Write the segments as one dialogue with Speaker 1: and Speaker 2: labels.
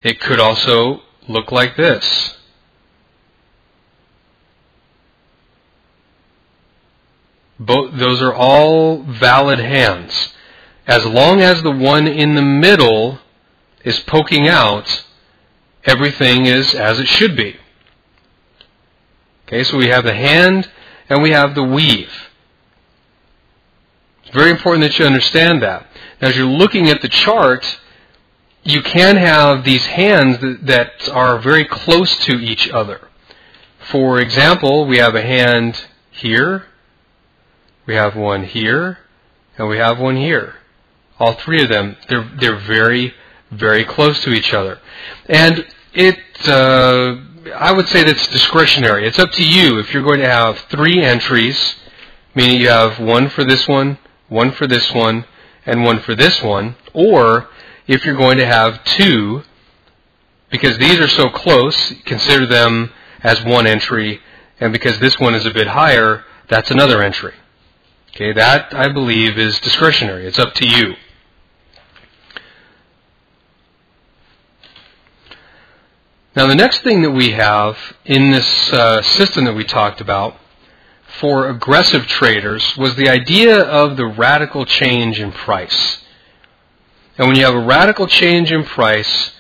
Speaker 1: It could also look like this. Those are all valid hands. As long as the one in the middle is poking out, everything is as it should be. Okay, so we have the hand and we have the weave. It's very important that you understand that. Now, as you're looking at the chart, you can have these hands that are very close to each other. For example, we have a hand here, we have one here, and we have one here. All three of them, they're very, very close to each other. And I would say that's discretionary. It's up to you if you're going to have 3 entries, meaning you have one for this one for this one, and one for this one, or if you're going to have 2, because these are so close, consider them as one entry, and because this one is a bit higher, that's another entry. Okay, that, I believe, is discretionary. It's up to you. Now, the next thing that we have in this system that we talked about for aggressive traders was the idea of the radical change in price. And when you have a radical change in price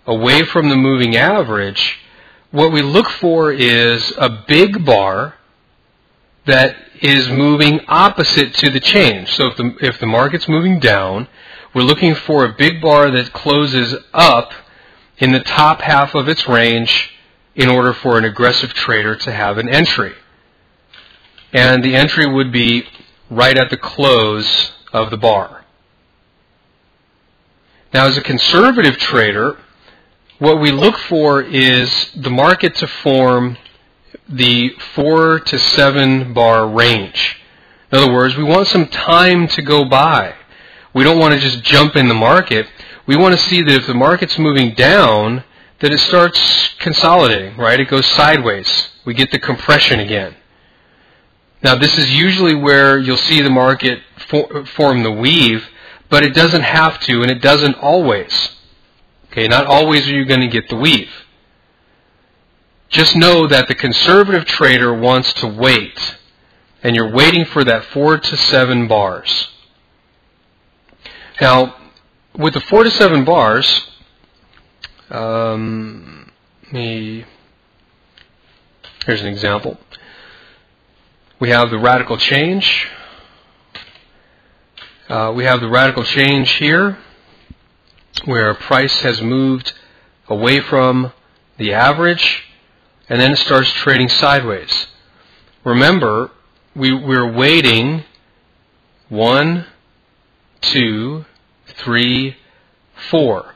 Speaker 1: away from the moving average, what we look for is a big bar that is moving opposite to the change. So if the market's moving down, we're looking for a big bar that closes up in the top half of its range in order for an aggressive trader to have an entry. And the entry would be right at the close of the bar. Now, as a conservative trader, what we look for is the market to form the 4 to 7 bar range. In other words, we want some time to go by. We don't want to just jump in the market. We want to see that if the market's moving down, that it starts consolidating, right? It goes sideways. We get the compression again. Now, this is usually where you'll see the market form the weave, but it doesn't have to, and it doesn't always. Okay, not always are you going to get the weave. Just know that the conservative trader wants to wait, and you're waiting for that 4 to 7 bars. Now, with the 4 to 7 bars, here's an example. We have the radical change. We have the radical change here, where price has moved away from the average, and then it starts trading sideways. Remember, we're waiting 1, 2, 3, 4.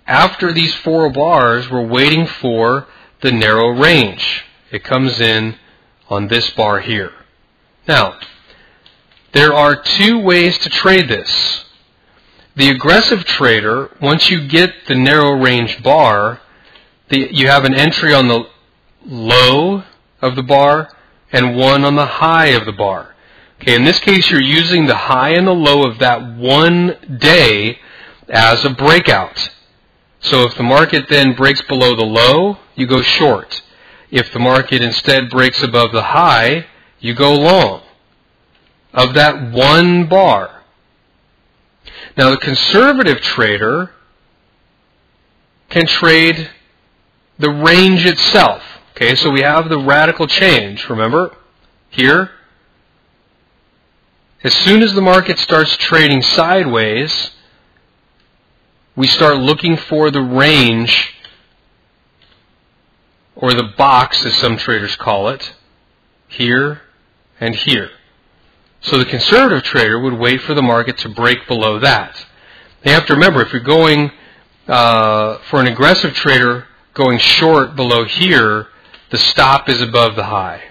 Speaker 1: After these 4 bars, we're waiting for the narrow range. It comes in on this bar here. Now, there are 2 ways to trade this. The aggressive trader, once you get the narrow range bar, you have an entry on the low of the bar and one on the high of the bar. Okay, in this case, you're using the high and the low of that one day as a breakout. So if the market then breaks below the low, you go short. If the market instead breaks above the high, you go long of that one bar. Now, the conservative trader can trade the range itself. Okay, so we have the radical change, remember, here. As soon as the market starts trading sideways, we start looking for the range, or the box, as some traders call it, here and here. So the conservative trader would wait for the market to break below that. You have to remember, if you're going, for an aggressive trader, going short below here, the stop is above the high.